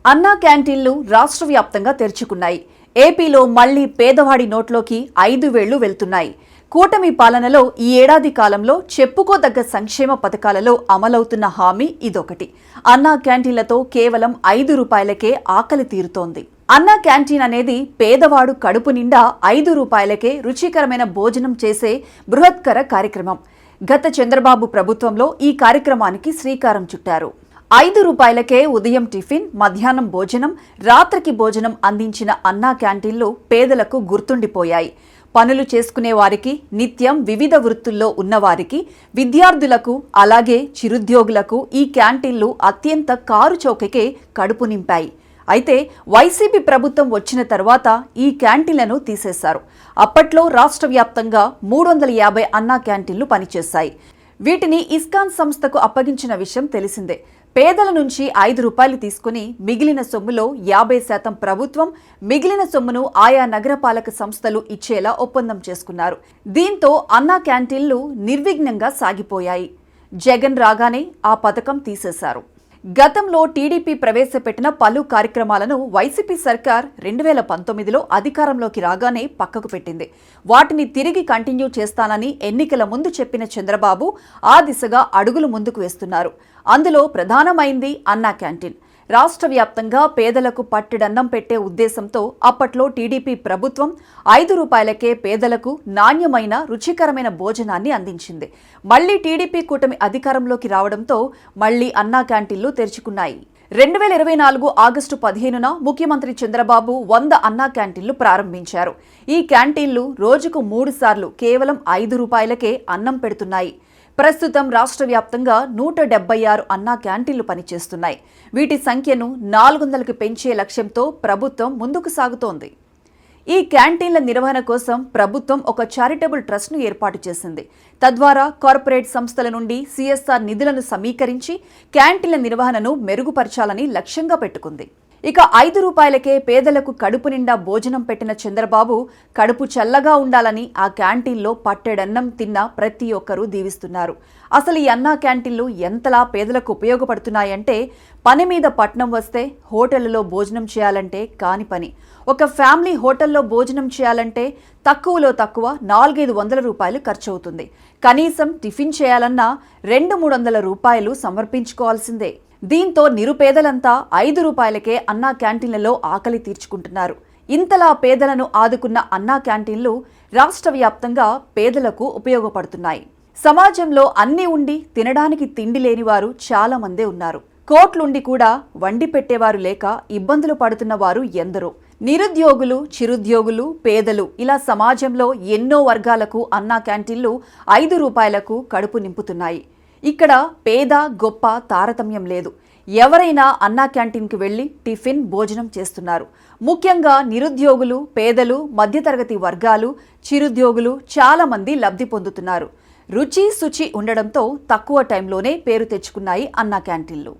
అన్నా క్యాంటీన్లు రాష్ట్ర వ్యాప్తంగా తెరుచుకున్నాయి. ఏపీలో మళ్లీ పేదవాడి నోట్లోకి 5,000 వెళ్తున్నాయి. కూటమి పాలనలో ఈ ఏడాది కాలంలో చెప్పుకోదగ్గ సంక్షేమ పథకాలలో అమలవుతున్న హామీ ఇదొకటి. అన్నా క్యాంటీన్లతో కేవలం 5 రూపాయలకే ఆకలి తీరుతోంది. అన్నా క్యాంటీన్ అనేది పేదవాడు కడుపు నిండా 5 రూపాయలకే రుచికరమైన భోజనం చేసే బృహత్కర కార్యక్రమం. గత చంద్రబాబు ప్రభుత్వంలో ఈ కార్యక్రమానికి శ్రీకారం చుట్టారు. 5 రూపాయలకే ఉదయం టిఫిన్, మధ్యాహ్నం భోజనం, రాత్రికి భోజనం అందించిన అన్నా క్యాంటీన్లు పేదలకు గుర్తుండిపోయాయి. పనులు చేసుకునే వారికి, నిత్యం వివిధ వృత్తుల్లో ఉన్నవారికి, విద్యార్థులకు, అలాగే చిరుద్యోగులకు ఈ క్యాంటీన్లు అత్యంత కారుచౌకకే కడుపు నింపాయి. అయితే వైసీపీ ప్రభుత్వం వచ్చిన తర్వాత ఈ క్యాంటీన్లను తీసేశారు. అప్పట్లో రాష్ట్ర వ్యాప్తంగా 350 అన్నా క్యాంటీన్లు పనిచేశాయి. వీటిని ఇస్కాన్ సంస్థకు అప్పగించిన విషయం తెలిసిందే. పేదల నుంచి 5 రూపాయలు తీసుకుని మిగిలిన సొమ్ములో 50% ప్రభుత్వం, మిగిలిన సొమ్మును ఆయా నగరపాలక సంస్థలు ఇచ్చేలా ఒప్పందం చేసుకున్నారు. దీంతో అన్నా క్యాంటీన్లు నిర్విఘ్నంగా సాగిపోయాయి. జగన్ రాగానే ఆ పథకం తీసేశారు. గతంలో టీడీపీ ప్రవేశపెట్టిన పలు కార్యక్రమాలను వైసీపీ సర్కార్ 2019లో అధికారంలోకి రాగానే పక్కకు పెట్టింది. వాటిని తిరిగి కంటిన్యూ చేస్తానని ఎన్నికల ముందు చెప్పిన చంద్రబాబు ఆ దిశగా అడుగులు ముందుకు వేస్తున్నారు. అందులో ప్రధానమైంది అన్నా క్యాంటీన్. రాష్ట్ర వ్యాప్తంగా పేదలకు పట్టెడన్నం పెట్టే ఉద్దేశంతో అప్పట్లో టీడీపీ ప్రభుత్వం 5 రూపాయలకే పేదలకు నాణ్యమైన, రుచికరమైన భోజనాన్ని అందించింది. మళ్లీ టీడీపీ కూటమి అధికారంలోకి రావడంతో మళ్లీ అన్నా క్యాంటీన్లు తెరుచుకున్నాయి. 2024 ఆగస్టు 15న ముఖ్యమంత్రి చంద్రబాబు 100 అన్నా క్యాంటీన్లు ప్రారంభించారు. ఈ క్యాంటీన్లు రోజుకు 3 సార్లు కేవలం 5 రూపాయలకే అన్నం పెడుతున్నాయి. ప్రస్తుతం రాష్ట్ర వ్యాప్తంగా 176 అన్నా క్యాంటీన్లు పనిచేస్తున్నాయి. వీటి సంఖ్యను 400కి పెంచే లక్ష్యంతో ప్రభుత్వం ముందుకు సాగుతోంది. ఈ క్యాంటీన్ల నిర్వహణ కోసం ప్రభుత్వం ఒక చారిటబుల్ ట్రస్ట్ను ఏర్పాటు చేసింది. తద్వారా కార్పొరేట్ సంస్థల నుండి సిఎస్ఆర్ నిధులను సమీకరించి క్యాంటీన్ల నిర్వహణను మెరుగుపరచాలని లక్ష్యంగా పెట్టుకుంది. ఇక 5 రూపాయలకే పేదలకు కడుపు నిండా భోజనం పెట్టిన చంద్రబాబు కడుపు చల్లగా ఉండాలని ఆ క్యాంటీన్లో పట్టెడన్నం తిన్న ప్రతి ఒక్కరూ దీవిస్తున్నారు. అసలు ఈ అన్నా క్యాంటీన్లు ఎంతలా పేదలకు ఉపయోగపడుతున్నాయంటే, పని మీద పట్నం వస్తే హోటళ్లలో భోజనం చేయాలంటే కాని పని. ఒక ఫ్యామిలీ హోటల్లో భోజనం చేయాలంటే తక్కువలో తక్కువ 400-500 రూపాయలు ఖర్చవుతుంది. కనీసం టిఫిన్ చేయాలన్నా 200-300 రూపాయలు సమర్పించుకోవాల్సిందే. దీంతో నిరుపేదలంతా 5 రూపాయలకే అన్నా క్యాంటీన్లలో ఆకలి తీర్చుకుంటున్నారు. ఇంతలా పేదలను ఆదుకున్న అన్నా క్యాంటీన్లు రాష్ట్ర వ్యాప్తంగా పేదలకు ఉపయోగపడుతున్నాయి. సమాజంలో అన్నీ ఉండి తినడానికి తిండి లేని వారు చాలా మందే ఉన్నారు. కోట్లుండి కూడా వండి పెట్టేవారు లేక ఇబ్బందులు పడుతున్న వారు ఎందరో. నిరుద్యోగులు, చిరుద్యోగులు, పేదలు ఇలా సమాజంలో ఎన్నో వర్గాలకు అన్నా క్యాంటీన్లు 5 రూపాయలకు కడుపు నింపుతున్నాయి. ఇక్కడ పేద, గొప్ప తారతమ్యం లేదు. ఎవరైనా అన్నా క్యాంటీన్కి వెళ్లి టిఫిన్, భోజనం చేస్తున్నారు. ముఖ్యంగా నిరుద్యోగులు, పేదలు, మధ్యతరగతి వర్గాలు, చిరుద్యోగులు చాలా మంది లబ్ధి పొందుతున్నారు. రుచి, శుచి ఉండడంతో తక్కువ టైంలోనే పేరు తెచ్చుకున్నాయి అన్నా క్యాంటీన్లు.